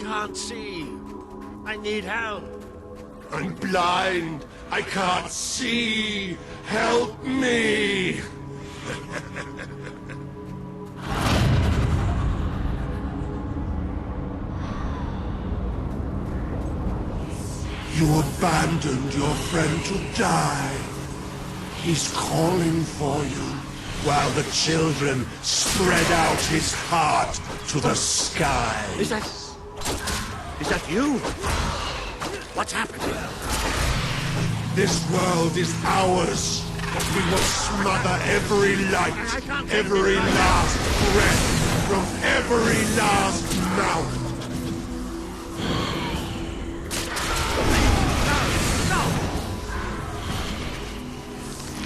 can't see. I need help. I'm blind. I can't see. Help me. You abandoned your friend to die. He's calling for you, while the children spread out his heart to the sky. Is that you? What's happening? This world is ours. We will smother every light, every last breath, from every last mouth.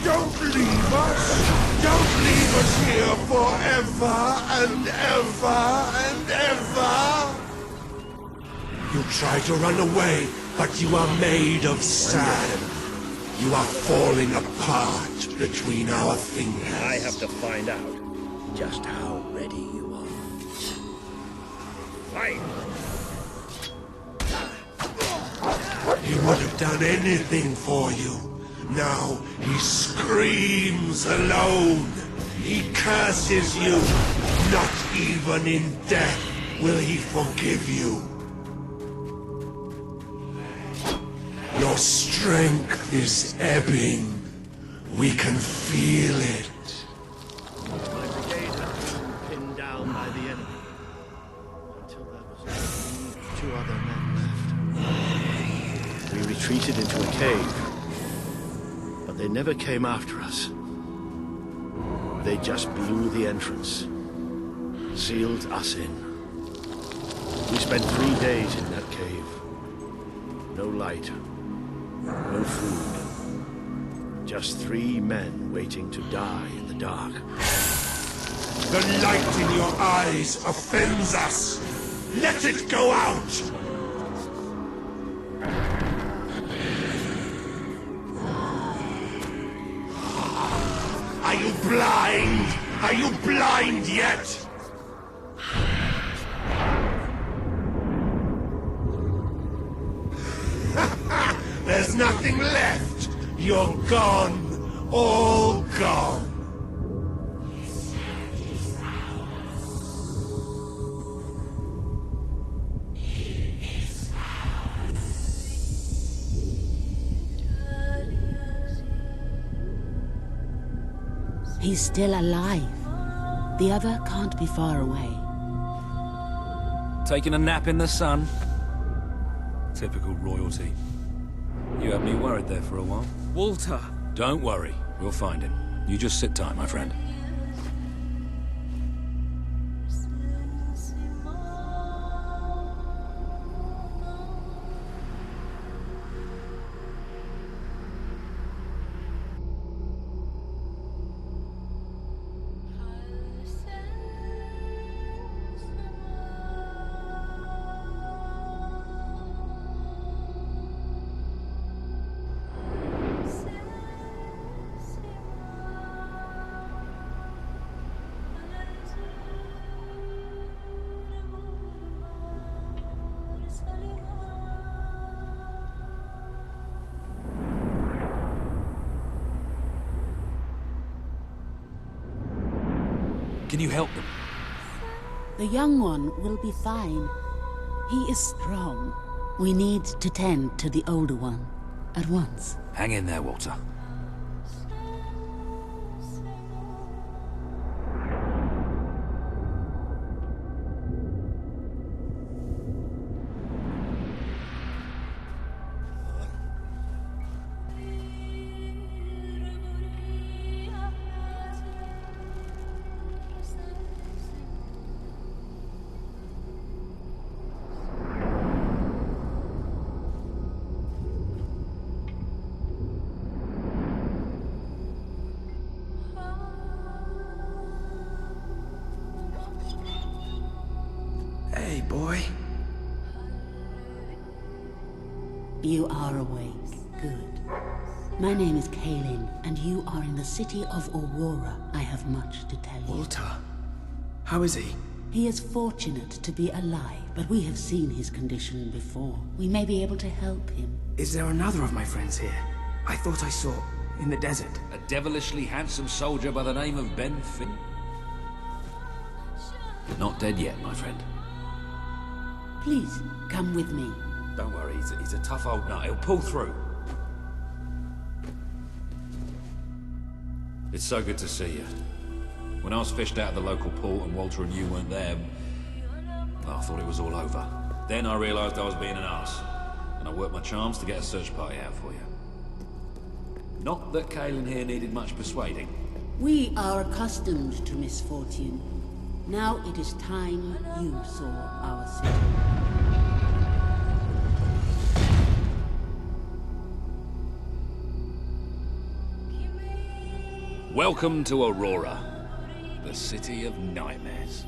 Don't leave us! Don't leave us here forever and ever and ever! You try to run away, but you are made of sand. You are falling apart between our fingers. I have to find out just how ready you are. Fight! He would have done anything for you. Now he screams alone. He curses you. Not even in death will he forgive you. Your strength is ebbing. We can feel it. My brigade had been pinned down by the enemy. Until there was two other men left. We retreated into a cave. But they never came after us. They just blew the entrance. Sealed us in. We spent 3 days in that cave. No light. No food. Just 3 men waiting to die in the dark. The light in your eyes offends us. Let it go out! Are you blind? Are you blind yet? There's nothing left. You're gone. All gone. He's still alive. The other can't be far away. Taking a nap in the sun? Typical royalty. You had me worried there for a while. Walter! Don't worry, we'll find him. You just sit tight, my friend. Can you help them? The young one will be fine. He is strong. We need to tend to the older one at once. Hang in there, Walter. Hey, boy. You are awake. Good. My name is Kaelin, and you are in the city of Aurora. I have much to tell you. Walter. How is he? He is fortunate to be alive, but we have seen his condition before. We may be able to help him. Is there another of my friends here? I thought I saw in the desert. A devilishly handsome soldier by the name of Ben Finn. Not dead yet, my friend. Please, come with me. Don't worry, he's a tough old nut. He'll pull through. It's so good to see you. When I was fished out of the local port and Walter and you weren't there, well, I thought it was all over. Then I realized I was being an arse, and I worked my charms to get a search party out for you. Not that Kaelin here needed much persuading. We are accustomed to misfortune. Now it is time you saw our city. Welcome to Aurora, the city of nightmares.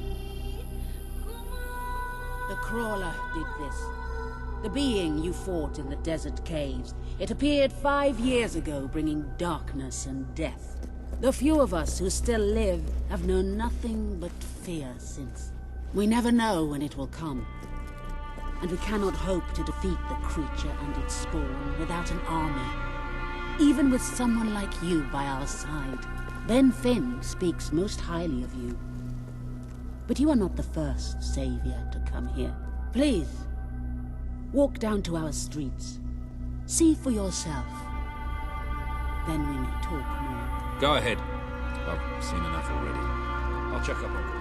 The Crawler did this. The being you fought in the desert caves. It appeared 5 years ago, bringing darkness and death. The few of us who still live have known nothing but fear since. We never know when it will come. And we cannot hope to defeat the creature and its spawn without an army. Even with someone like you by our side. Ben Finn speaks most highly of you. But you are not the first savior to come here. Please, walk down to our streets. See for yourself. Then we may talk more. Go ahead. I've seen enough already. I'll check up on you.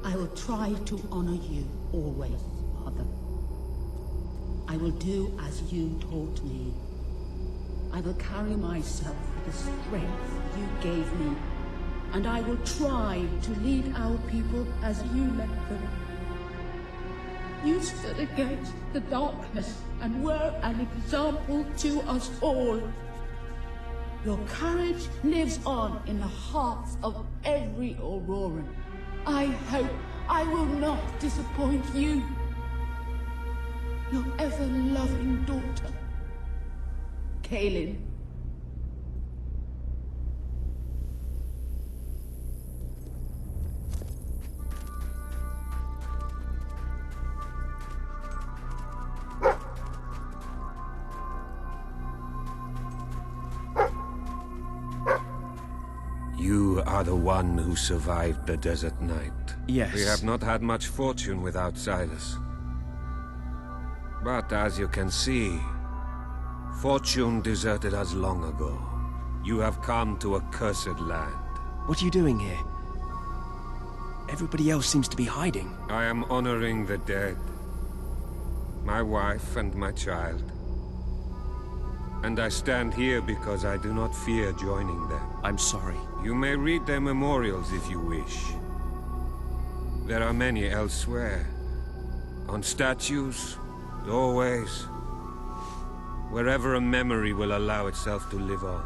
I will try to honor you always, Father. I will do as you taught me. I will carry myself with the strength you gave me, and I will try to lead our people as you led them. You stood against the darkness and were an example to us all. Your courage lives on in the hearts of every Auroran. I hope I will not disappoint you. Your ever-loving daughter, Kaelin. You are the one who survived the desert night. Yes. We have not had much fortune with outsiders. But as you can see, fortune deserted us long ago. You have come to a cursed land. What are you doing here? Everybody else seems to be hiding. I am honoring the dead. My wife and my child. And I stand here because I do not fear joining them. I'm sorry. You may read their memorials if you wish. There are many elsewhere. On statues, doorways, wherever a memory will allow itself to live on.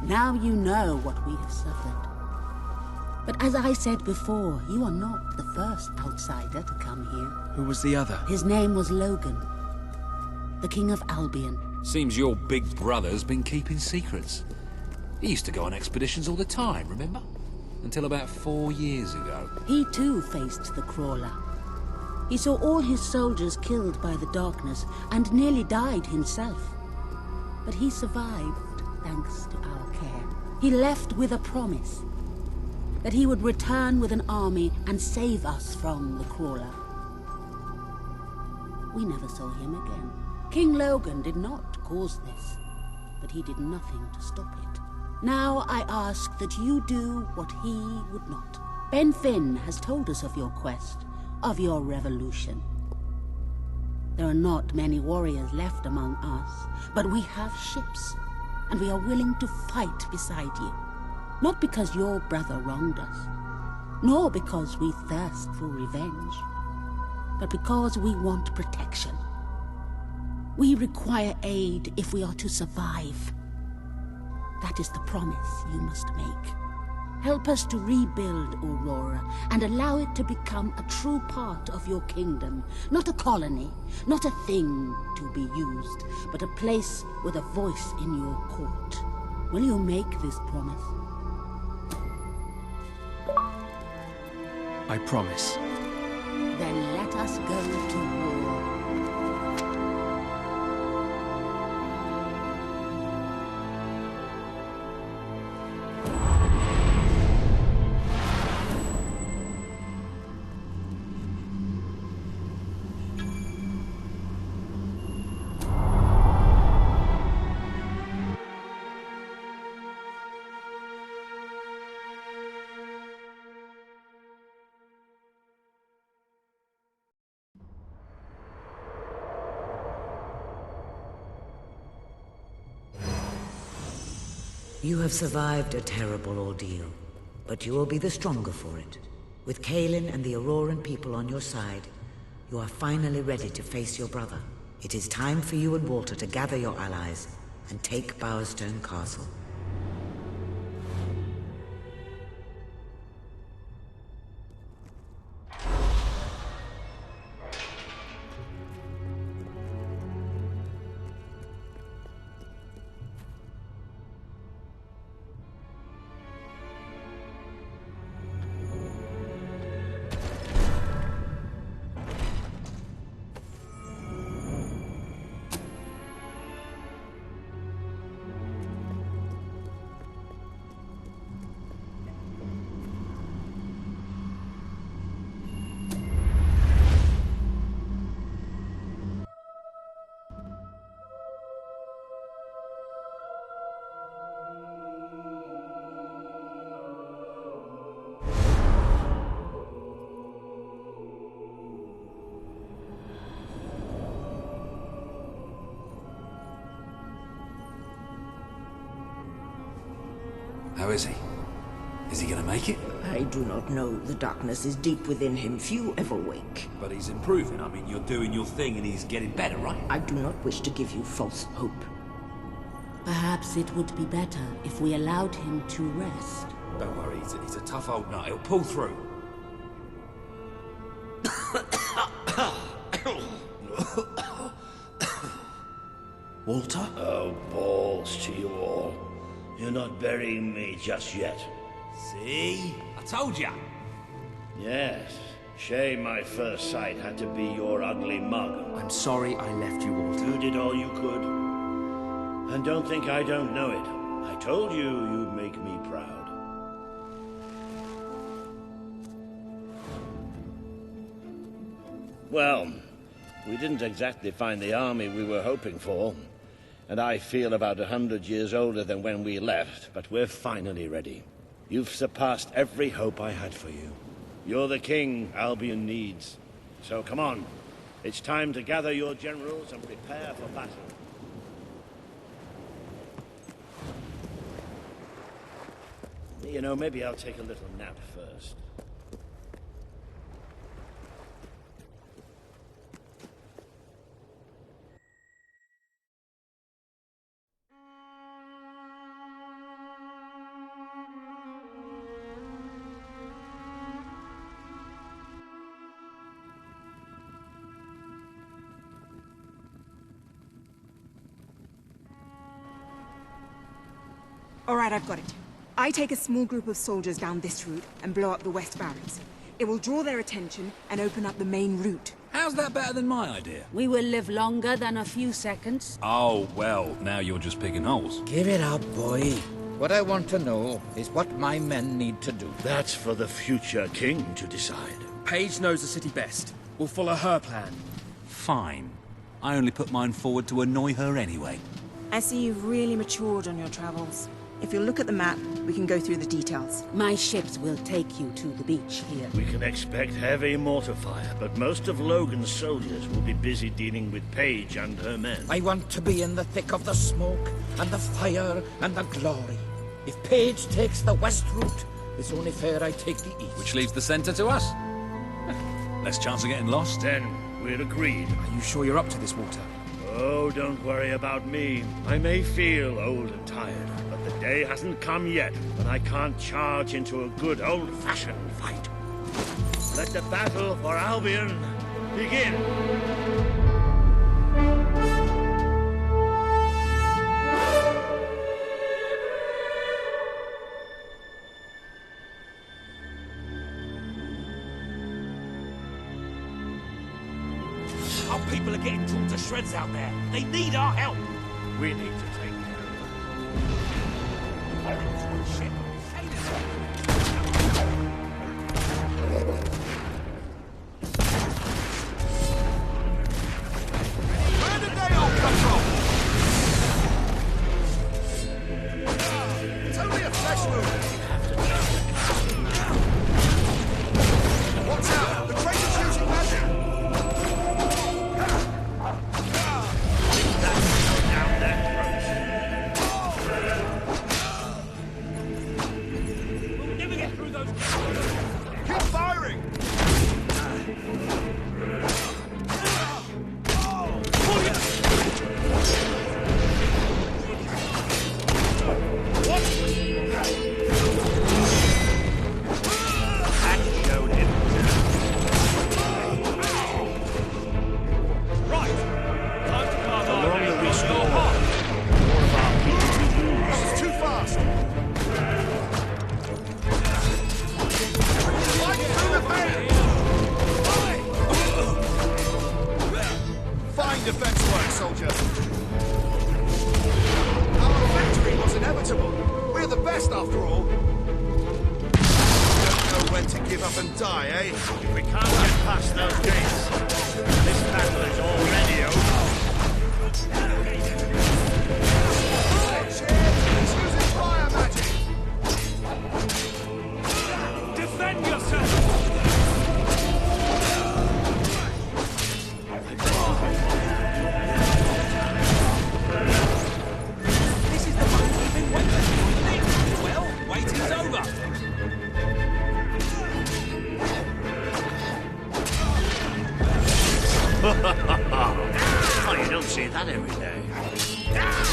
Now you know what we have suffered. But as I said before, you are not the first outsider to come here. Who was the other? His name was Logan, the King of Albion. Seems your big brother's been keeping secrets. He used to go on expeditions all the time, remember? Until about 4 years ago. He too faced the Crawler. He saw all his soldiers killed by the darkness and nearly died himself. But he survived thanks to our care. He left with a promise that he would return with an army and save us from the Crawler. We never saw him again. King Logan did not cause this, but he did nothing to stop it. Now I ask that you do what he would not. Ben Finn has told us of your quest, of your revolution. There are not many warriors left among us, but we have ships, and we are willing to fight beside you. Not because your brother wronged us, nor because we thirst for revenge, but because we want protection. We require aid if we are to survive. That is the promise you must make. Help us to rebuild Aurora and allow it to become a true part of your kingdom. Not a colony, not a thing to be used, but a place with a voice in your court. Will you make this promise? I promise. Then let us go to war. You have survived a terrible ordeal, but you will be the stronger for it. With Kaelin and the Auroran people on your side, you are finally ready to face your brother. It is time for you and Walter to gather your allies and take Bowerstone Castle. How is he? Is he gonna make it? I do not know. The darkness is deep within him. Few ever wake. But he's improving. I mean, you're doing your thing and he's getting better, right? I do not wish to give you false hope. Perhaps it would be better if we allowed him to rest. Don't worry, he's a tough old nut. He'll pull through. Walter? Oh, balls to you all. You're not burying me just yet. See? I told ya! Yes. Shame my first sight had to be your ugly mug. I'm sorry I left you, Walter. You did all you could. And don't think I don't know it. I told you you'd make me proud. Well, we didn't exactly find the army we were hoping for. And I feel about 100 years older than when we left, but we're finally ready. You've surpassed every hope I had for you. You're the king Albion needs. So come on. It's time to gather your generals and prepare for battle. You know, maybe I'll take a little nap first. All right, I've got it. I take a small group of soldiers down this route and blow up the west barracks. It will draw their attention and open up the main route. How's that better than my idea? We will live longer than a few seconds. Oh, well, now you're just picking holes. Give it up, boy. What I want to know is what my men need to do. That's for the future king to decide. Paige knows the city best. We'll follow her plan. Fine. I only put mine forward to annoy her anyway. I see you've really matured on your travels. If you look at the map, we can go through the details. My ships will take you to the beach here. We can expect heavy mortar fire, but most of Logan's soldiers will be busy dealing with Paige and her men. I want to be in the thick of the smoke, and the fire, and the glory. If Page takes the west route, it's only fair I take the east. Which leaves the center to us. Less chance of getting lost. Then we're agreed. Are you sure you're up to this, Walter? Oh, don't worry about me. I may feel old and tired, but the day hasn't come yet when I can't charge into a good old-fashioned fight. Let the battle for Albion begin. Our people are getting torn to shreds out there. They need our help. We need to take care of them. Shit. Where did they all come from? It's only a flesh wound. Watch out! The traitor's using magic. Keep firing! That showed him. Right! Time to carve The our longer name. we score, Go the hard. more of our people we lose. That was too fast! Fight through the pain! Fine defense work, soldier. Our victory was inevitable. We're the best after all. Don't know when to give up and die, eh? If we can't get past those gates, this battle is already over. He's using fire magic! Defend yourself! This is the moment we've been waiting for, isn't it? Well, waiting's over. Oh, you don't see that every day.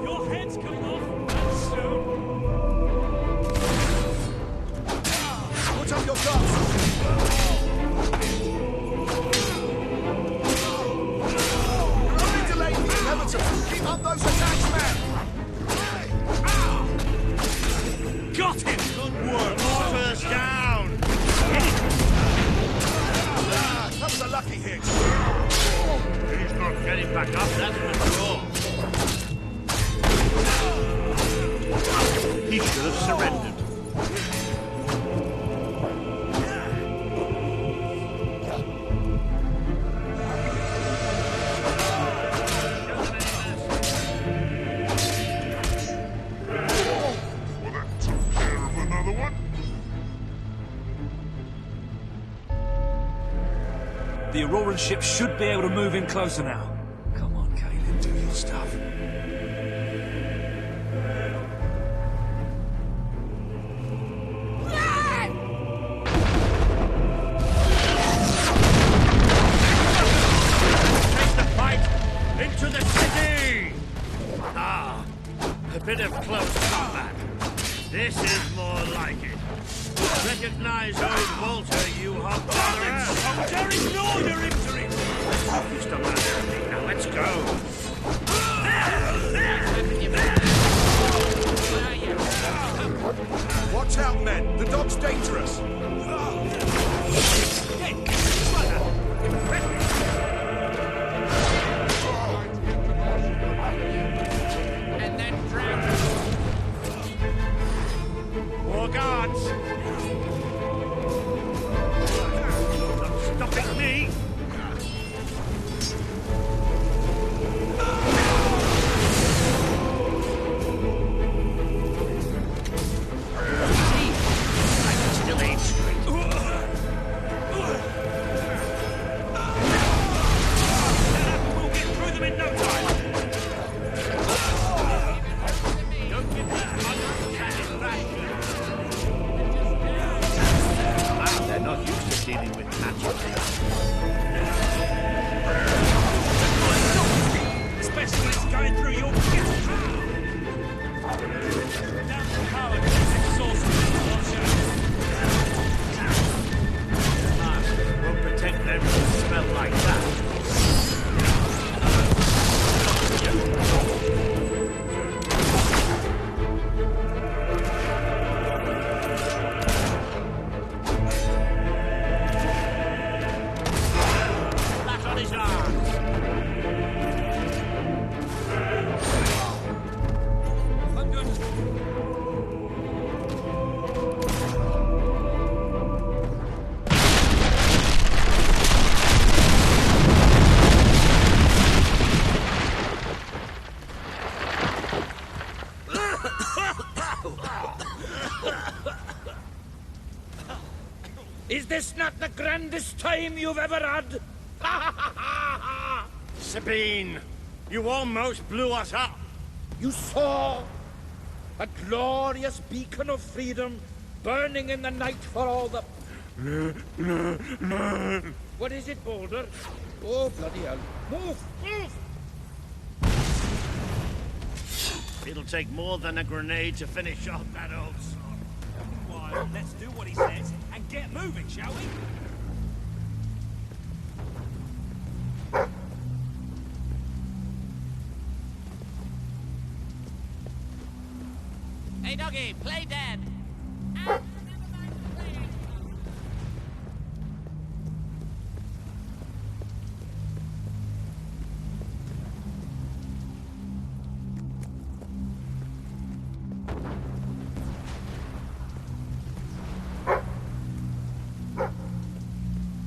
Your head's coming off soon. Put up your guns. You're only delaying the inevitable. Keep up those attacks, man. Got him. Good work. Mortars down! That was a lucky hit. He's not getting back up, that's for sure. He should have surrendered. The Auroran ship should be able to move in closer now. Come on, Kaelin, do your stuff. Take the fight into the city! Ah, a bit of close combat. This is more like it. Recognize old Walter, you hog-botherer! Soldier, ignore your injury! You stop that everything. Now let's go! Watch out, men. The dog's dangerous. And then drown. More guards! Not stopping me! this not the grandest time you've ever had? Sabine, you almost blew us up. You saw a glorious beacon of freedom burning in the night for all the... What is it, Boulder? Oh, bloody hell. Move! Move! It'll take more than a grenade to finish off that old sod. Well, let's do what he says and get moving, shall we? Hey, doggy, play dead.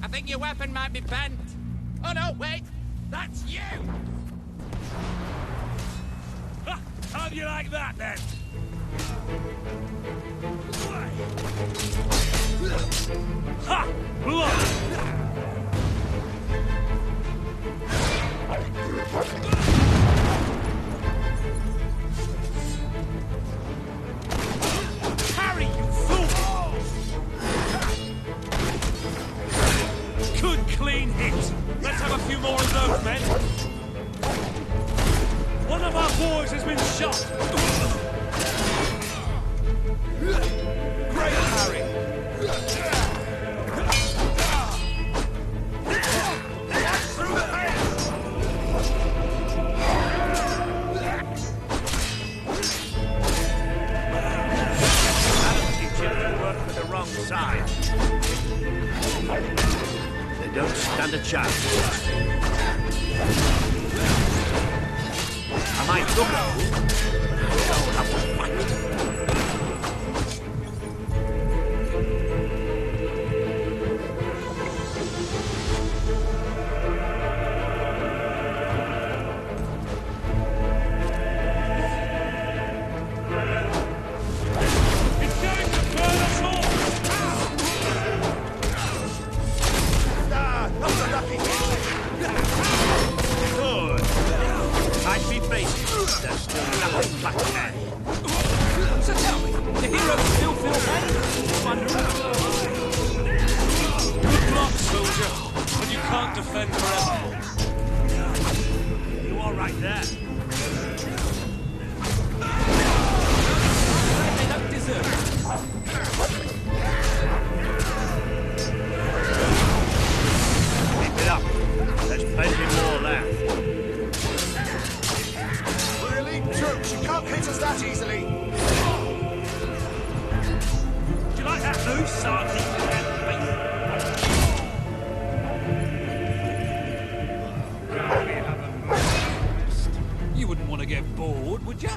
I think your weapon might be bent. Oh no, wait! That's you! Ha! How do you like that, then? Ha! Blood! Harry, you fool! Good clean hit. Let's have a few more of those, men. One of our boys has been shot. Great, Harry. Right through the head. That'll teach him to work for the wrong side. They don't stand a chance. I might look at you, but I don't have to fight. It's going to burn us all. Not so lucky. Good. I'd be basic. There's still nothing but air. So tell me, the heroes still feel pain? Wondering. Good luck, soldier, but you can't defend forever. You all right there? They don't deserve it. Keep it up. There's plenty more left. We're elite troops. You can't hit us that easily. Do you like that move, Sergeant? You wouldn't want to get bored, would you?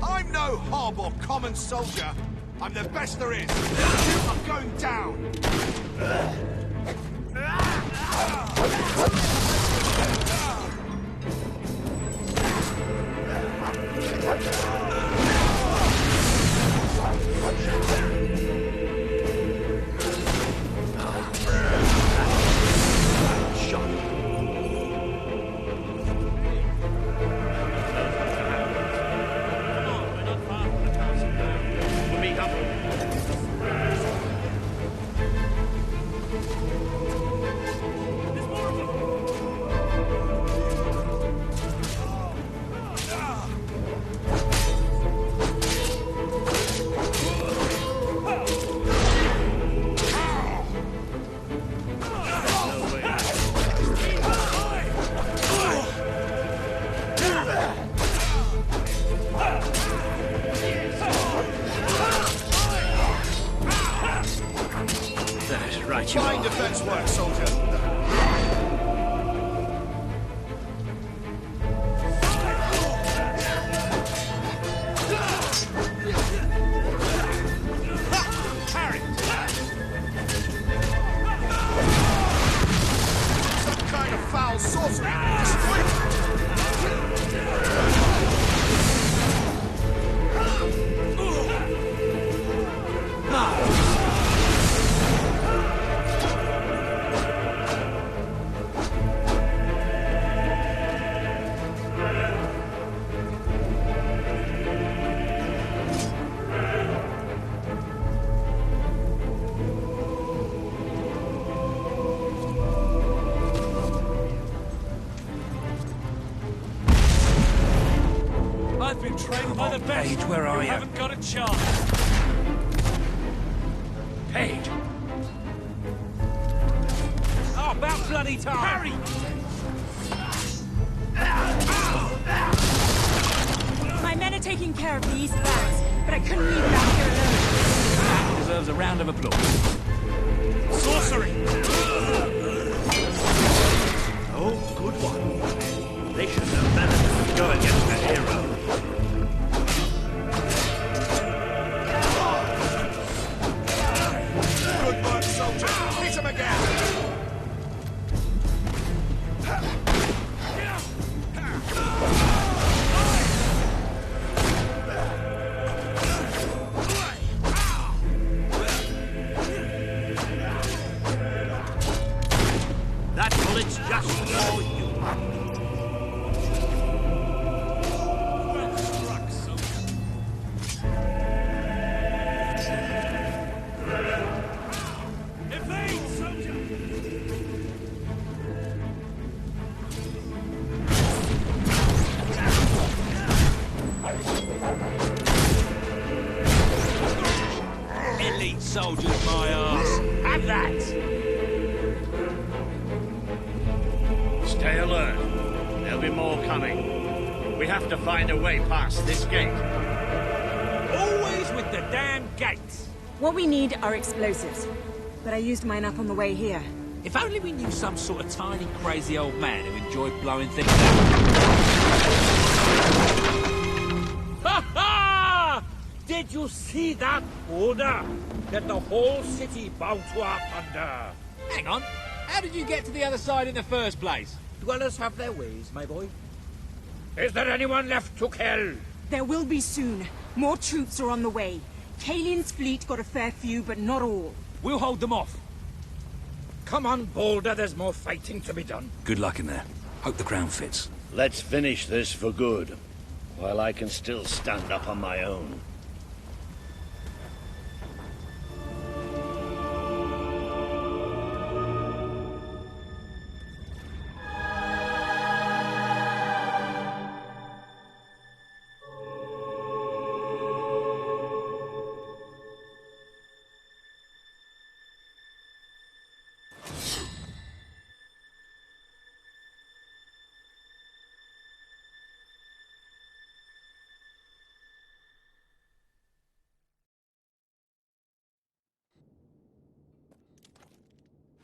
I'm no hob or common soldier. I'm the best there is. You are going down. Fine defense work, soldier. best. Page, where are you? You haven't got a chance. Page! Oh, about bloody time! Harry! My men are taking care of the east barracks, but I couldn't leave it out here alone. That deserves a round of applause. Sorcery! Oh, good one. They should know better than to go against a hero. Good work, soldier. Hit him again. That bullet's just for you. Evade, soldier! Elite soldiers, my ass! Have that! Stay alert. There'll be more coming. We have to find a way past this gate. Always with the damn gates! What we need are explosives, but I used mine up on the way here. If only we knew some sort of tiny, crazy old man who enjoyed blowing things up. Ha ha! Did you see that order that the whole city bowed to our thunder? Hang on. How did you get to the other side in the first place? Dwellers have their ways, my boy. Is there anyone left to kill? There will be soon. More troops are on the way. Kalin's fleet got a fair few, but not all. We'll hold them off. Come on, Boulder, there's more fighting to be done. Good luck in there. Hope the crown fits. Let's finish this for good, while I can still stand up on my own.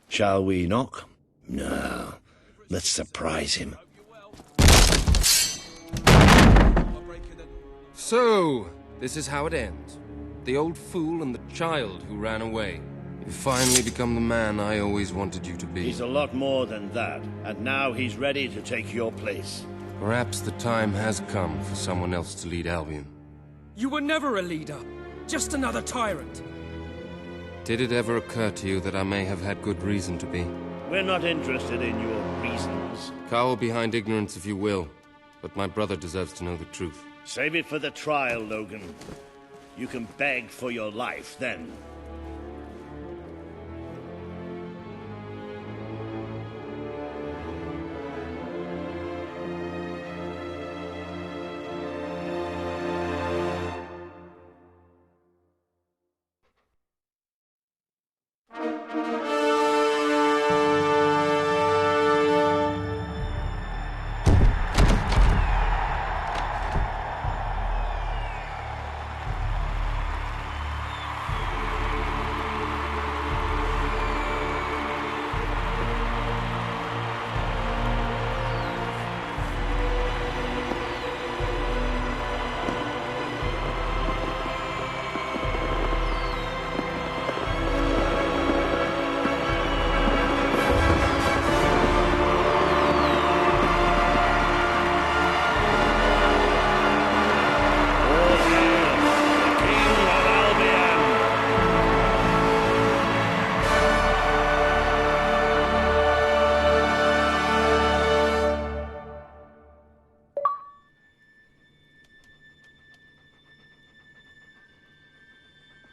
Shall we knock? No. Let's surprise him. So, this is how it ends. The old fool and the child who ran away. You finally become the man I always wanted you to be. He's a lot more than that, and now he's ready to take your place. Perhaps the time has come for someone else to lead Albion. You were never a leader. Just another tyrant. Did it ever occur to you that I may have had good reason to be? We're not interested in your reasons. Cower behind ignorance if you will, but my brother deserves to know the truth. Save it for the trial, Logan. You can beg for your life then.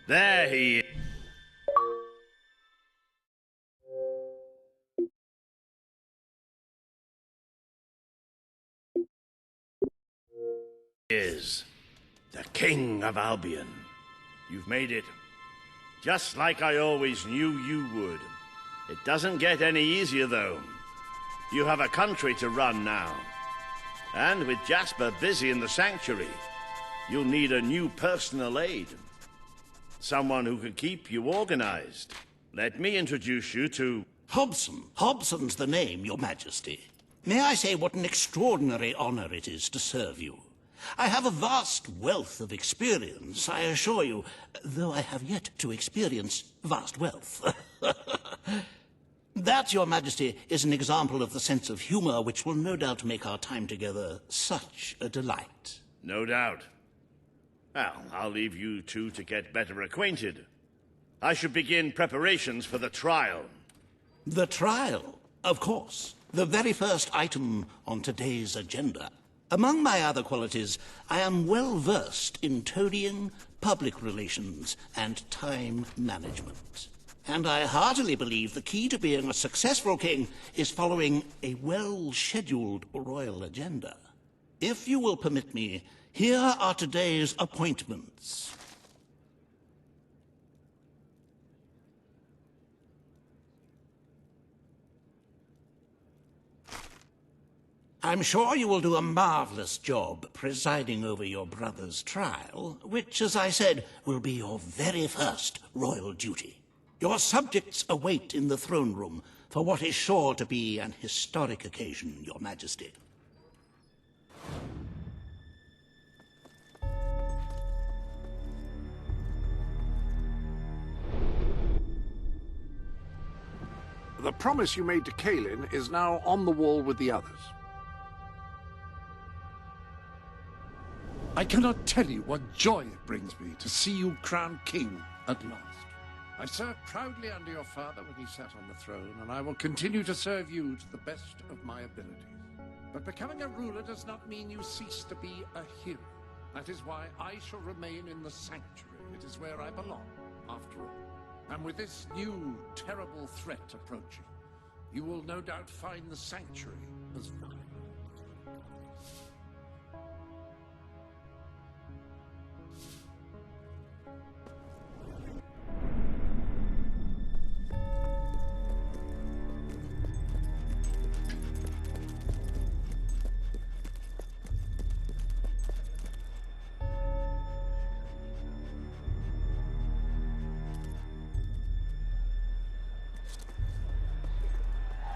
There he is. The King of Albion. You've made it. Just like I always knew you would. It doesn't get any easier, though. You have a country to run now. And with Jasper busy in the sanctuary, you'll need a new personal aide. Someone who can keep you organized. Let me introduce you to... Hobson. Hobson's the name, Your Majesty. May I say what an extraordinary honor it is to serve you? I have a vast wealth of experience, I assure you, though I have yet to experience vast wealth. That, Your Majesty, is an example of the sense of humor which will no doubt make our time together such a delight. No doubt. Well, I'll leave you two to get better acquainted. I should begin preparations for the trial. The trial, of course. The very first item on today's agenda. Among my other qualities, I am well versed in toadying, public relations, and time management. And I heartily believe the key to being a successful king is following a well-scheduled royal agenda. If you will permit me, here are today's appointments. I'm sure you will do a marvelous job presiding over your brother's trial, which, as I said, will be your very first royal duty. Your subjects await in the throne room for what is sure to be an historic occasion, Your Majesty. The promise you made to Kaelin is now on the wall with the others. I cannot tell you what joy it brings me to see you crowned king at last. I served proudly under your father when he sat on the throne, and I will continue to serve you to the best of my abilities. But becoming a ruler does not mean you cease to be a hero. That is why I shall remain in the sanctuary. It is where I belong, after all. And with this new, terrible threat approaching, you will no doubt find the sanctuary as well.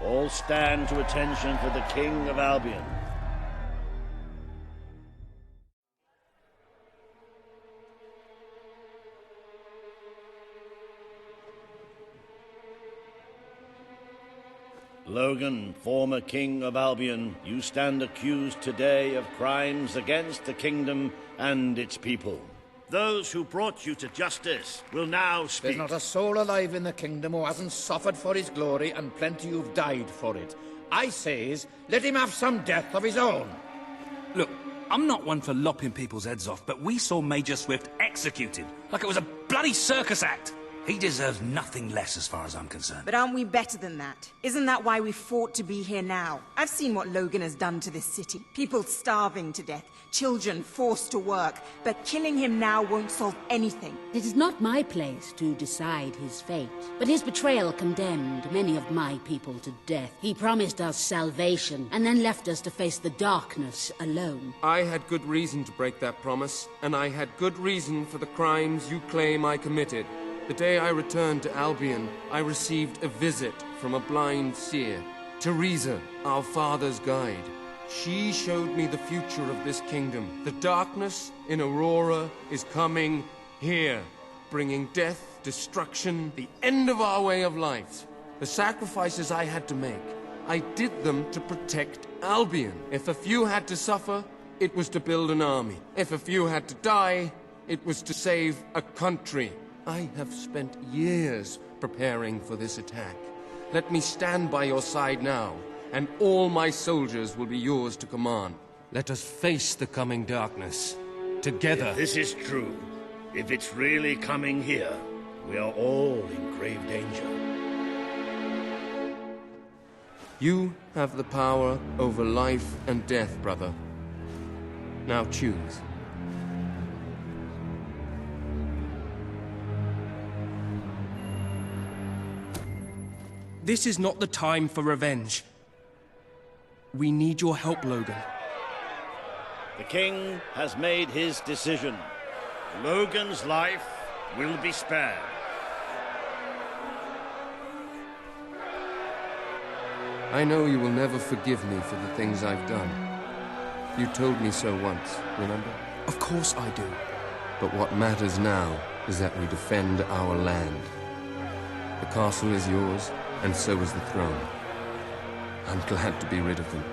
All stand to attention for the King of Albion. Logan, former King of Albion, you stand accused today of crimes against the kingdom and its people. Those who brought you to justice will now speak. There's not a soul alive in the kingdom who hasn't suffered for his glory, and plenty who've died for it. I says, let him have some death of his own. Look, I'm not one for lopping people's heads off, but we saw Major Swift executed like it was a bloody circus act. He deserves nothing less as far as I'm concerned. But aren't we better than that? Isn't that why we fought to be here now? I've seen what Logan has done to this city. People starving to death, children forced to work. But killing him now won't solve anything. It is not my place to decide his fate, but his betrayal condemned many of my people to death. He promised us salvation, and then left us to face the darkness alone. I had good reason to break that promise, and I had good reason for the crimes you claim I committed. The day I returned to Albion, I received a visit from a blind seer, Teresa, our father's guide. She showed me the future of this kingdom. The darkness in Aurora is coming here, bringing death, destruction, the end of our way of life. The sacrifices I had to make, I did them to protect Albion. If a few had to suffer, it was to build an army. If a few had to die, it was to save a country. I have spent years preparing for this attack. Let me stand by your side now, and all my soldiers will be yours to command. Let us face the coming darkness, together. If this is true, if it's really coming here, we are all in grave danger. You have the power over life and death, brother. Now choose. This is not the time for revenge. We need your help, Logan. The king has made his decision. Logan's life will be spared. I know you will never forgive me for the things I've done. You told me so once, remember? Of course I do. But what matters now is that we defend our land. The castle is yours, and so is the throne. I'm glad to be rid of them.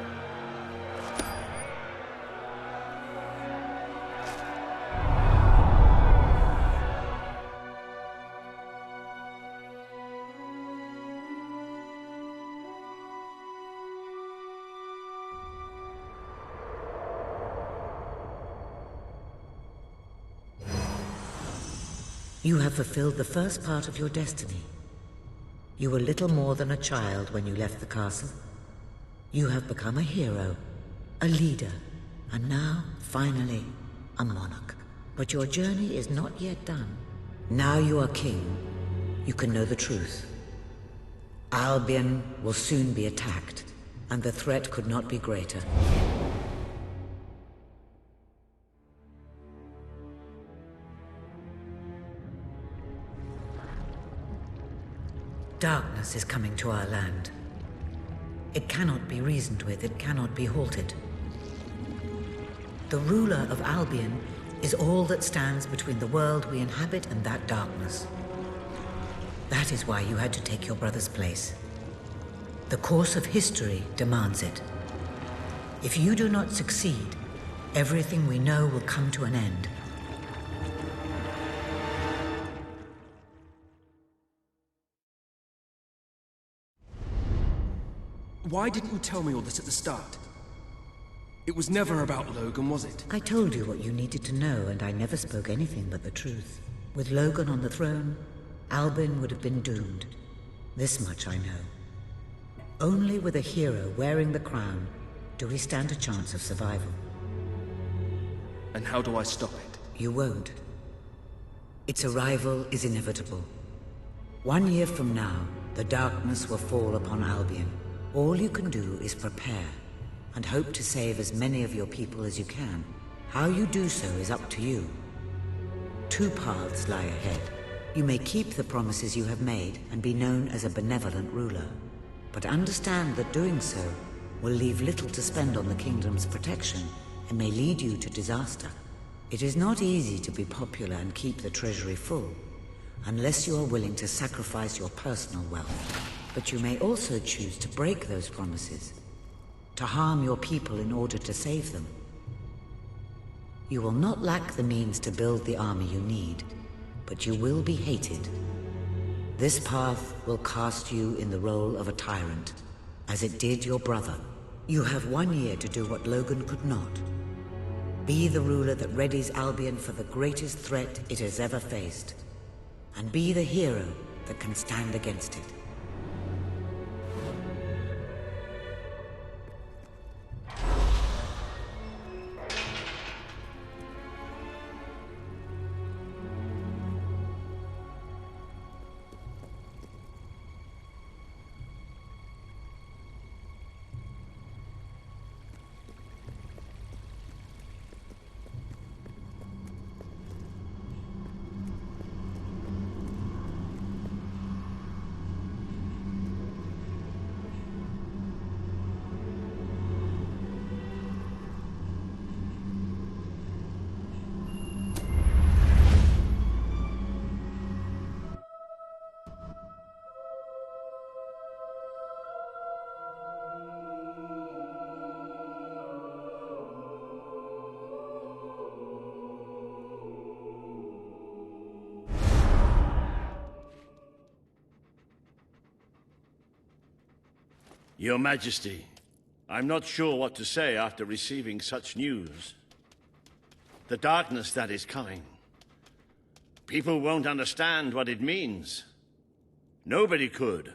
You have fulfilled the first part of your destiny. You were little more than a child when you left the castle. You have become a hero, a leader, and now, finally, a monarch. But your journey is not yet done. Now you are king. You can know the truth. Albion will soon be attacked, and the threat could not be greater. Darkness is coming to our land. It cannot be reasoned with, it cannot be halted. The ruler of Albion is all that stands between the world we inhabit and that darkness. That is why you had to take your brother's place. The course of history demands it. If you do not succeed, everything we know will come to an end. Why didn't you tell me all this at the start? It was never about Logan, was it? I told you what you needed to know, and I never spoke anything but the truth. With Logan on the throne, Albion would have been doomed. This much I know. Only with a hero wearing the crown do we stand a chance of survival. And how do I stop it? You won't. Its arrival is inevitable. 1 year from now, the darkness will fall upon Albion. All you can do is prepare, and hope to save as many of your people as you can. How you do so is up to you. 2 paths lie ahead. You may keep the promises you have made and be known as a benevolent ruler. But understand that doing so will leave little to spend on the kingdom's protection and may lead you to disaster. It is not easy to be popular and keep the treasury full, unless you are willing to sacrifice your personal wealth. But you may also choose to break those promises, to harm your people in order to save them. You will not lack the means to build the army you need, but you will be hated. This path will cast you in the role of a tyrant, as it did your brother. You have 1 year to do what Logan could not. Be the ruler that readies Albion for the greatest threat it has ever faced, and be the hero that can stand against it. Your Majesty, I'm not sure what to say after receiving such news. The darkness that is coming. People won't understand what it means. Nobody could,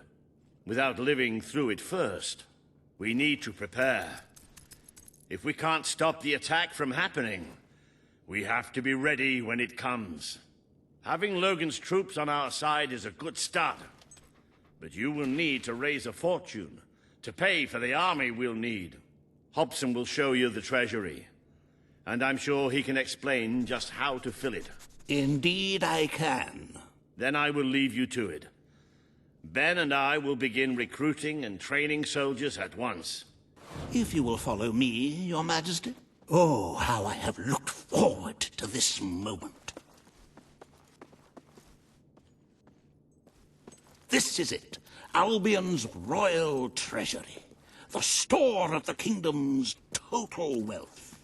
without living through it first. We need to prepare. If we can't stop the attack from happening, we have to be ready when it comes. Having Logan's troops on our side is a good start. But you will need to raise a fortune to pay for the army we'll need. Hobson will show you the treasury, and I'm sure he can explain just how to fill it. Indeed I can. Then I will leave you to it. Ben and I will begin recruiting and training soldiers at once. If you will follow me, Your Majesty. Oh, how I have looked forward to this moment. This is it, Albion's royal treasury, the store of the kingdom's total wealth.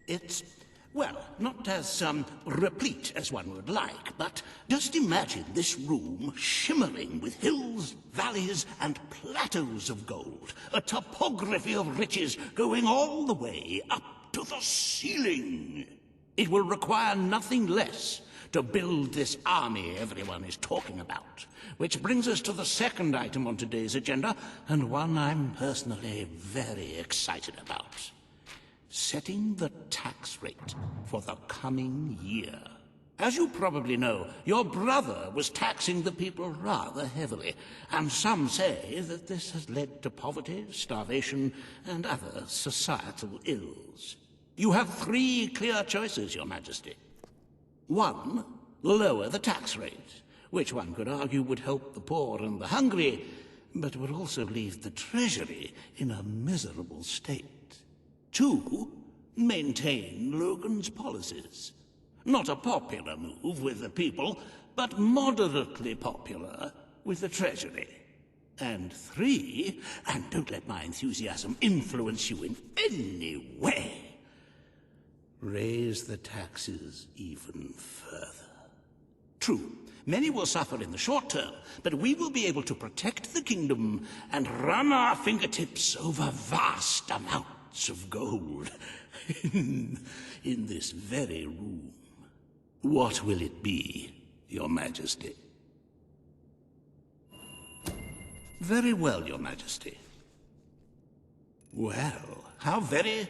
It's, well, not as replete as one would like, but just imagine this room shimmering with hills, valleys, and plateaus of gold, a topography of riches going all the way up to the ceiling. It will require nothing less to build this army everyone is talking about. Which brings us to the second item on today's agenda, and one I'm personally very excited about. Setting the tax rate for the coming year. As you probably know, your brother was taxing the people rather heavily, and some say that this has led to poverty, starvation, and other societal ills. You have 3 clear choices, Your Majesty. 1, lower the tax rate, which one could argue would help the poor and the hungry, but would also leave the treasury in a miserable state. 2, maintain Logan's policies. Not a popular move with the people, but moderately popular with the treasury. And 3, and don't let my enthusiasm influence you in any way, raise the taxes even further. True, many will suffer in the short term, but we will be able to protect the kingdom and run our fingertips over vast amounts of gold in this very room. What will it be, Your Majesty? Very well, Your Majesty. Well, how very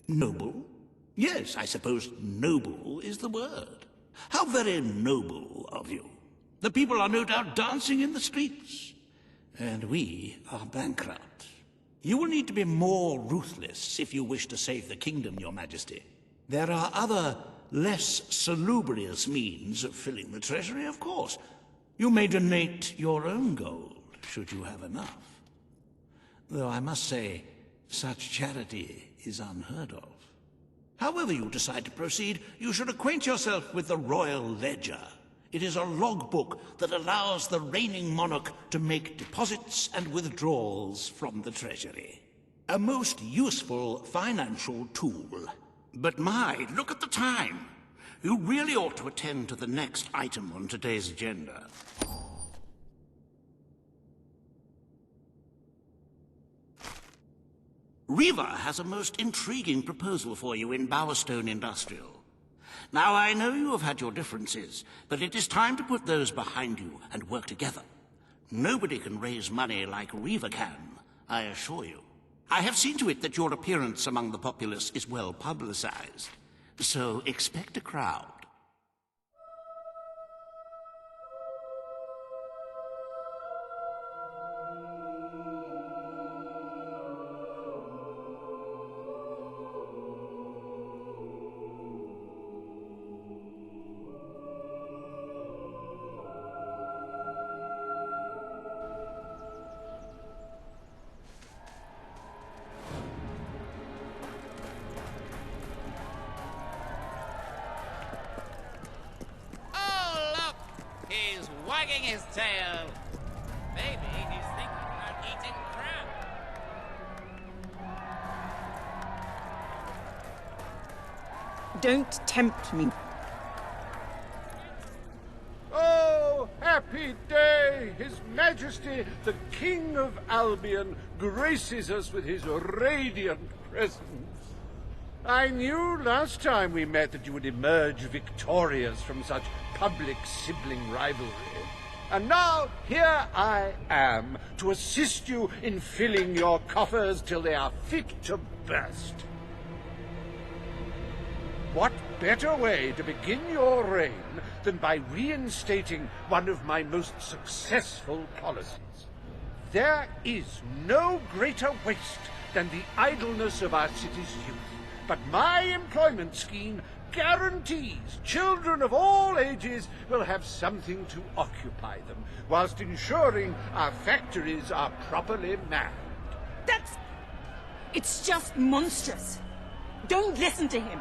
noble. Yes, I suppose noble is the word. How very noble of you. The people are no doubt dancing in the streets, and we are bankrupt. You will need to be more ruthless if you wish to save the kingdom, Your Majesty. There are other, less salubrious means of filling the treasury, of course. You may donate your own gold, should you have enough. Though I must say, such charity is unheard of. However you decide to proceed, you should acquaint yourself with the Royal Ledger. It is a logbook that allows the reigning monarch to make deposits and withdrawals from the treasury. A most useful financial tool. But my, look at the time. You really ought to attend to the next item on today's agenda. Riva has a most intriguing proposal for you in Bowerstone Industrial. Now, I know you have had your differences, but it is time to put those behind you and work together. Nobody can raise money like Riva can, I assure you. I have seen to it that your appearance among the populace is well publicized, so expect a crowd. Wagging his tail. Maybe he's thinking about eating crab. Don't tempt me. Oh, happy day! His Majesty, the King of Albion, graces us with his radiant presence. I knew last time we met that you would emerge victorious from such public sibling rivalry. And now, here I am, to assist you in filling your coffers till they are fit to burst. what better way to begin your reign than by reinstating one of my most successful policies? There is no greater waste than the idleness of our city's youth, but my employment scheme guarantees children of all ages will have something to occupy them, whilst ensuring our factories are properly manned. It's just monstrous. Don't listen to him.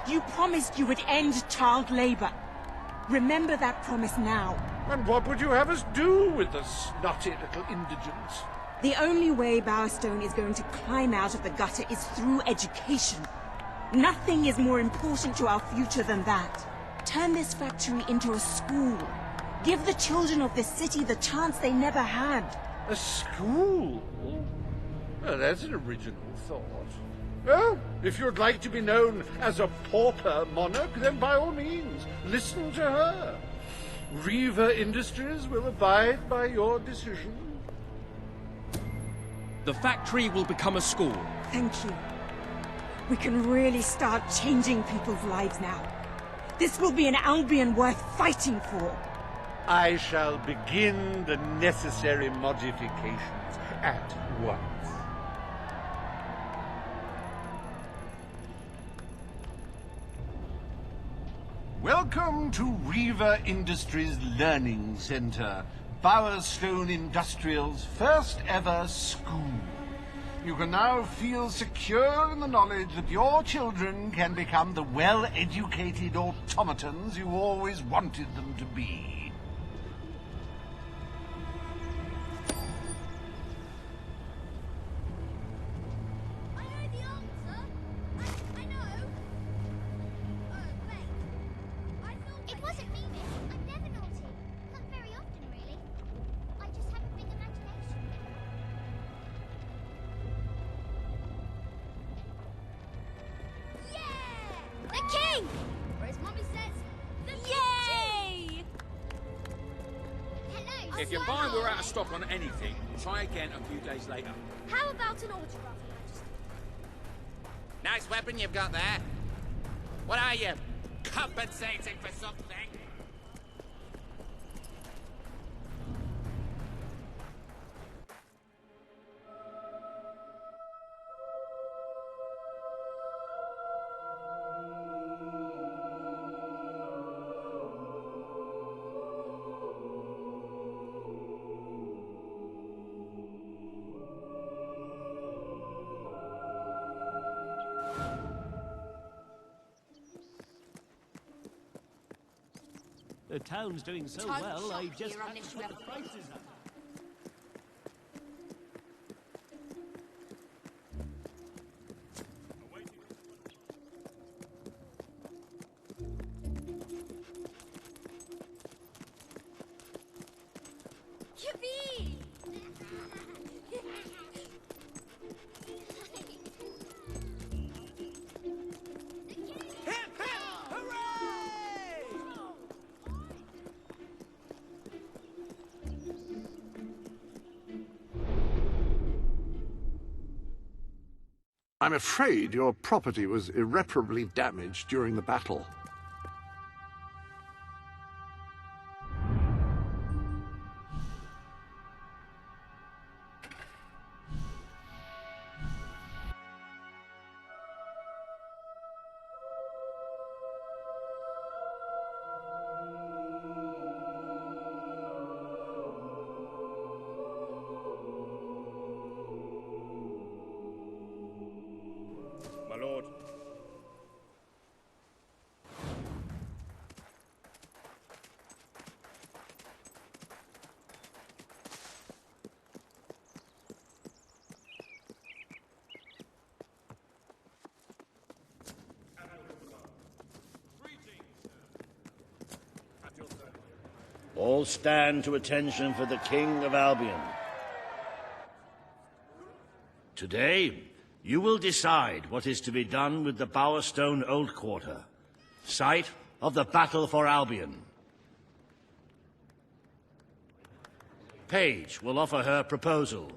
You promised you would end child labor. Remember that promise now. And what would you have us do with the snotty little indigents? The only way Bowerstone is going to climb out of the gutter is through education. Nothing is more important to our future than that. Turn this factory into a school. Give the children of this city the chance they never had. A school? Well, that's an original thought. Well, if you'd like to be known as a pauper monarch, then by all means, listen to her. Reaver Industries will abide by your decision. The factory will become a school. Thank you. We can really start changing people's lives now. This will be an Albion worth fighting for. I shall begin the necessary modifications at once. Welcome to Reaver Industries Learning Center, Bowerstone Industrial's first ever school. You can now feel secure in the knowledge that your children can become the well-educated automatons you always wanted them to be. If you find we're out of stock on anything, try again a few days later. How about an order, Your Majesty? Nice weapon you've got there. What are you, compensating for something? The town's doing so well, I just had to put the prices up. Yippee! I'm afraid your property was irreparably damaged during the battle. My lord. All stand to attention for the King of Albion. Today, you will decide what is to be done with the Bowerstone Old Quarter, site of the battle for Albion. Page will offer her proposal.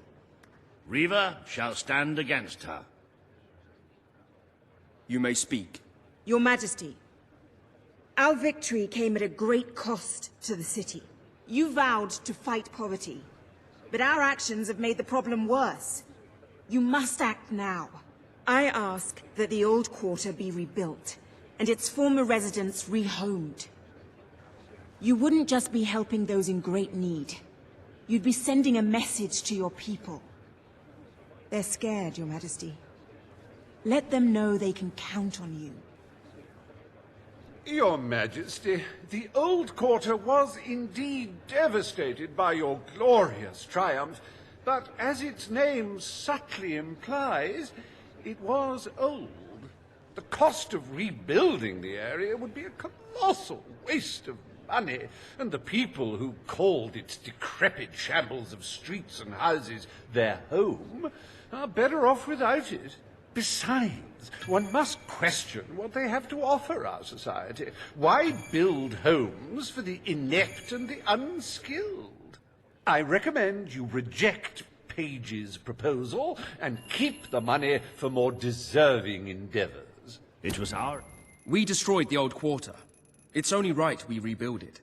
Reaver shall stand against her. You may speak. Your Majesty, our victory came at a great cost to the city. You vowed to fight poverty, but our actions have made the problem worse. You must act now. I ask that the old quarter be rebuilt, and its former residents rehomed. You wouldn't just be helping those in great need. You'd be sending a message to your people. They're scared, Your Majesty. Let them know they can count on you. Your Majesty, the old quarter was indeed devastated by your glorious triumph, but as its name subtly implies, it was old. The cost of rebuilding the area would be a colossal waste of money, and the people who called its decrepit shambles of streets and houses their home are better off without it. Besides, one must question what they have to offer our society. Why build homes for the inept and the unskilled? I recommend you reject Page's proposal and keep the money for more deserving endeavors. It was our... We destroyed the old quarter. It's only right we rebuild it.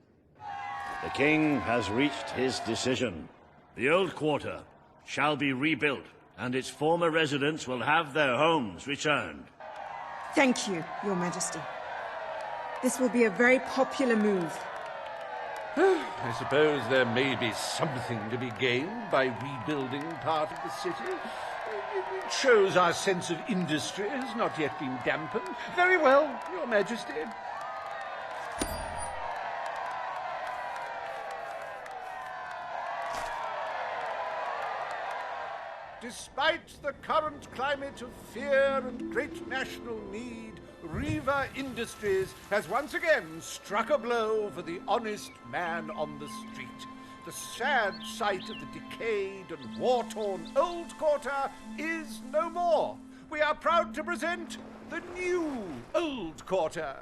The king has reached his decision. The old quarter shall be rebuilt, and its former residents will have their homes returned. Thank you, Your Majesty. This will be a very popular move. I suppose there may be something to be gained by rebuilding part of the city. It shows our sense of industry has not yet been dampened. Very well, Your Majesty. Despite the current climate of fear and great national need, Riva Industries has once again struck a blow for the honest man on the street. The sad sight of the decayed and war-torn old quarter is no more. We are proud to present the new old quarter.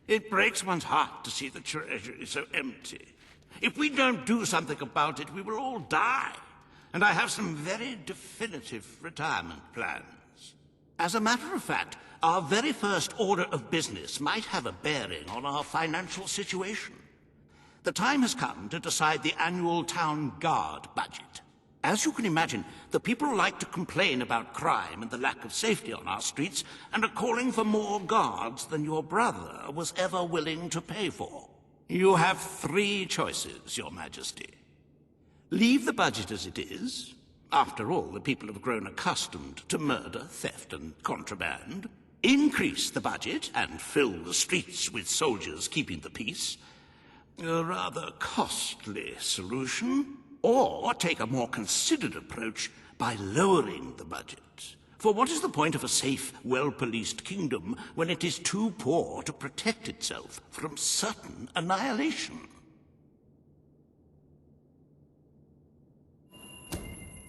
It breaks one's heart to see the treasury so empty. If we don't do something about it, we will all die. And I have some very definitive retirement plans. As a matter of fact, our very first order of business might have a bearing on our financial situation. The time has come to decide the annual town guard budget. As you can imagine, the people like to complain about crime and the lack of safety on our streets, and are calling for more guards than your brother was ever willing to pay for. You have 3 choices, Your Majesty. Leave the budget as it is. After all, the people have grown accustomed to murder, theft, and contraband. Increase the budget and fill the streets with soldiers keeping the peace. A rather costly solution. Or take a more considered approach by lowering the budget. For what is the point of a safe, well-policed kingdom when it is too poor to protect itself from certain annihilation?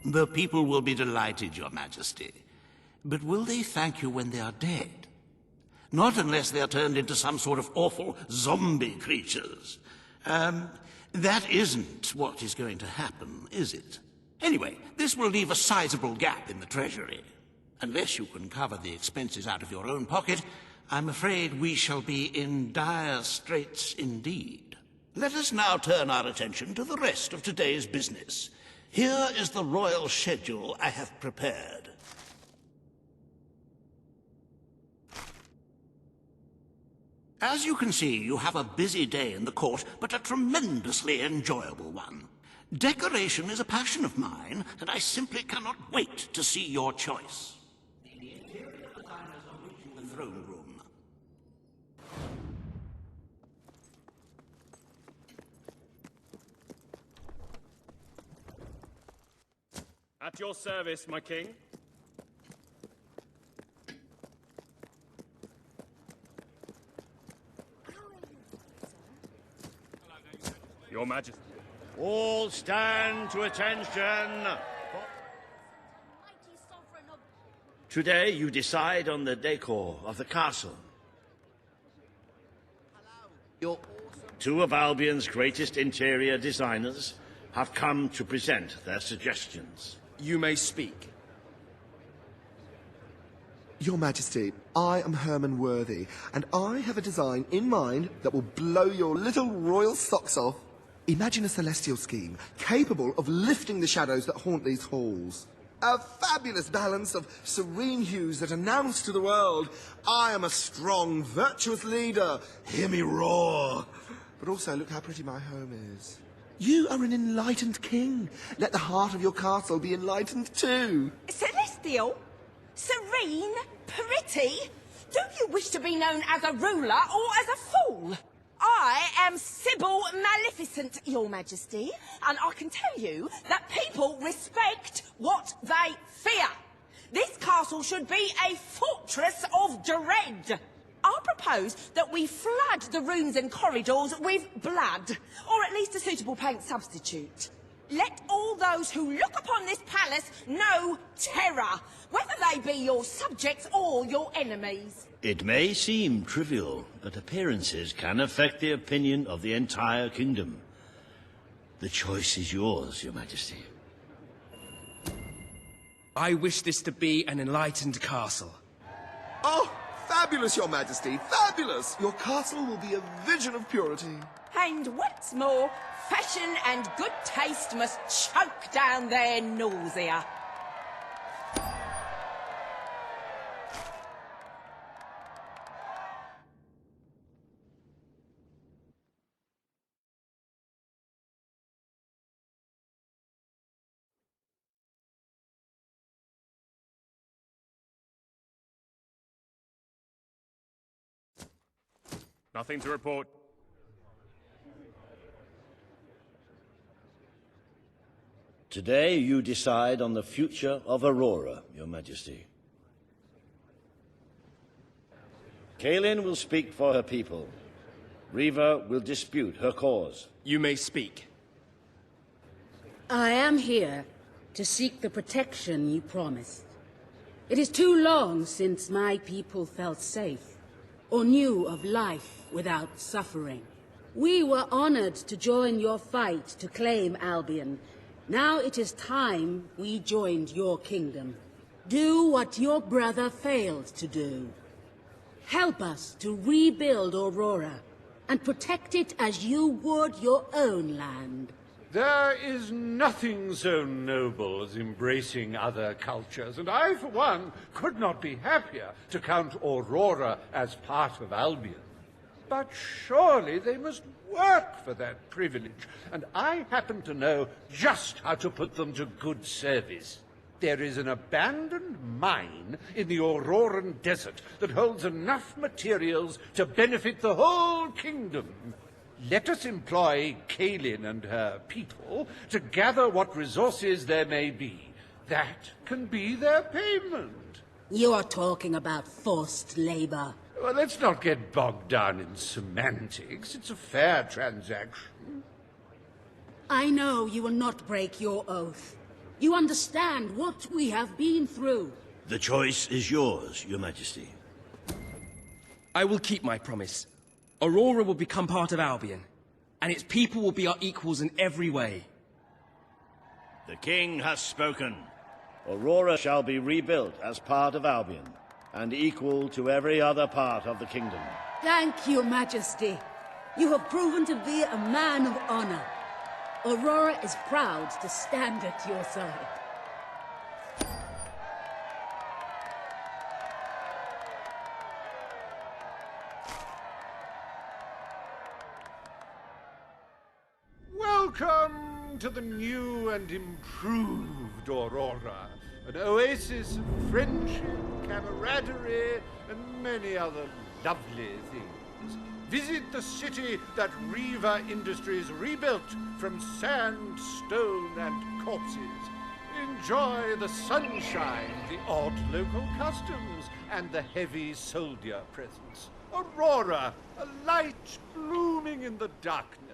The people will be delighted, Your Majesty. But will they thank you when they are dead? Not unless they are turned into some sort of awful zombie creatures. That isn't what is going to happen, is it? Anyway, this will leave a sizable gap in the treasury. Unless you can cover the expenses out of your own pocket, I'm afraid we shall be in dire straits indeed. Let us now turn our attention to the rest of today's business. Here is the royal schedule I have prepared. As you can see, you have a busy day in the court, but a tremendously enjoyable one. Decoration is a passion of mine, and I simply cannot wait to see your choice. The interior designers are reaching the throne room. At your service, my king. Your Majesty. All stand to attention. Today you decide on the decor of the castle. your... Two of Albion's greatest interior designers have come to present their suggestions. You may speak. Your Majesty, I am Herman Worthy, and I have a design in mind that will blow your little royal socks off. Imagine a celestial scheme capable of lifting the shadows that haunt these halls. A fabulous balance of serene hues that announce to the world, I am a strong, virtuous leader. Hear me roar. But also, look how pretty my home is. You are an enlightened king. Let the heart of your castle be enlightened too. Celestial? Serene? Pretty? Do you wish to be known as a ruler or as a fool? I am Sybil Maleficent, Your Majesty, and I can tell you that people respect what they fear. This castle should be a fortress of dread. I propose that we flood the rooms and corridors with blood, or at least a suitable paint substitute. Let all those who look upon this palace know terror, whether they be your subjects or your enemies. It may seem trivial, but appearances can affect the opinion of the entire kingdom. The choice is yours, Your Majesty. I wish this to be an enlightened castle. Oh, fabulous, Your Majesty, fabulous! Your castle will be a vision of purity. And what's more, fashion and good taste must choke down their nausea. Nothing to report. Today you decide on the future of Aurora, Your Majesty. Kaelin will speak for her people. Riva will dispute her cause. You may speak. I am here to seek the protection you promised. It is too long since my people felt safe, or knew of life without suffering. We were honored to join your fight to claim Albion. Now it is time we joined your kingdom. Do what your brother failed to do. Help us to rebuild Aurora, and protect it as you would your own land. There is nothing so noble as embracing other cultures, and I, for one, could not be happier to count Aurora as part of Albion. But surely they must work for that privilege, and I happen to know just how to put them to good service. There is an abandoned mine in the Auroran desert that holds enough materials to benefit the whole kingdom. Let us employ Kaelin and her people to gather what resources there may be. That can be their payment. You are talking about forced labor. Well, let's not get bogged down in semantics. It's a fair transaction. I know you will not break your oath. You understand what we have been through. The choice is yours, Your Majesty. I will keep my promise. Aurora will become part of Albion, and its people will be our equals in every way. The king has spoken. Aurora shall be rebuilt as part of Albion, and equal to every other part of the kingdom. Thank you, Majesty. You have proven to be a man of honor. Aurora is proud to stand at your side. Welcome to the new and improved Aurora. An oasis of friendship, camaraderie, and many other lovely things. Visit the city that Riva Industries rebuilt from sand, stone, and corpses. Enjoy the sunshine, the odd local customs, and the heavy soldier presence. Aurora, a light blooming in the darkness.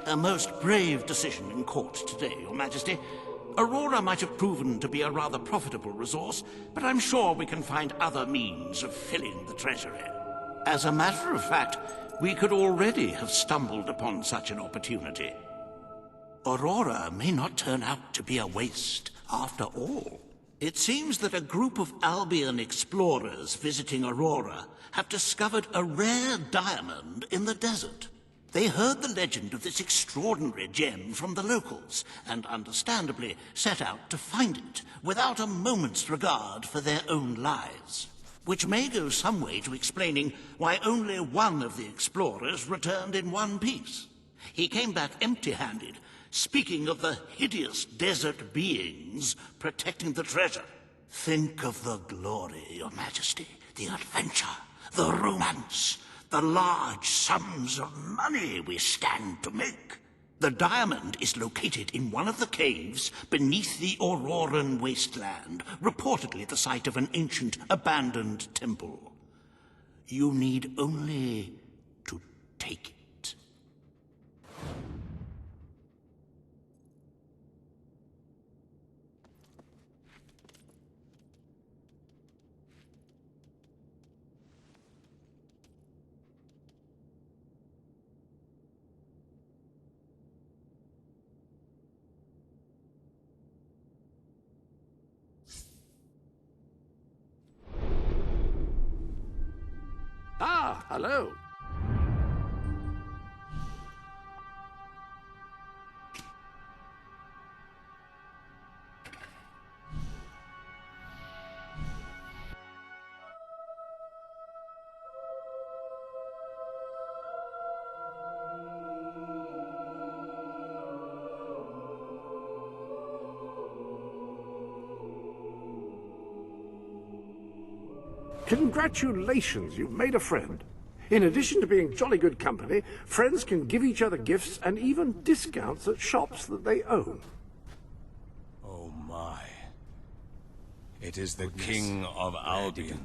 A most brave decision in court today, Your Majesty. Aurora might have proven to be a rather profitable resource, but I'm sure we can find other means of filling the treasury. As a matter of fact, we could already have stumbled upon such an opportunity. Aurora may not turn out to be a waste after all. It seems that a group of Albion explorers visiting Aurora have discovered a rare diamond in the desert. They heard the legend of this extraordinary gem from the locals, and understandably set out to find it, without a moment's regard for their own lives. Which may go some way to explaining why only one of the explorers returned in one piece. He came back empty-handed, speaking of the hideous desert beings protecting the treasure. Think of the glory, Your Majesty, the adventure, the romance, the large sums of money we stand to make. The diamond is located in one of the caves beneath the Auroran wasteland, reportedly the site of an ancient, abandoned temple. You need only to take it. Ah, hello. Congratulations, you've made a friend. In addition to being jolly good company, friends can give each other gifts and even discounts at shops that they own. Oh my. It is the King of Albion.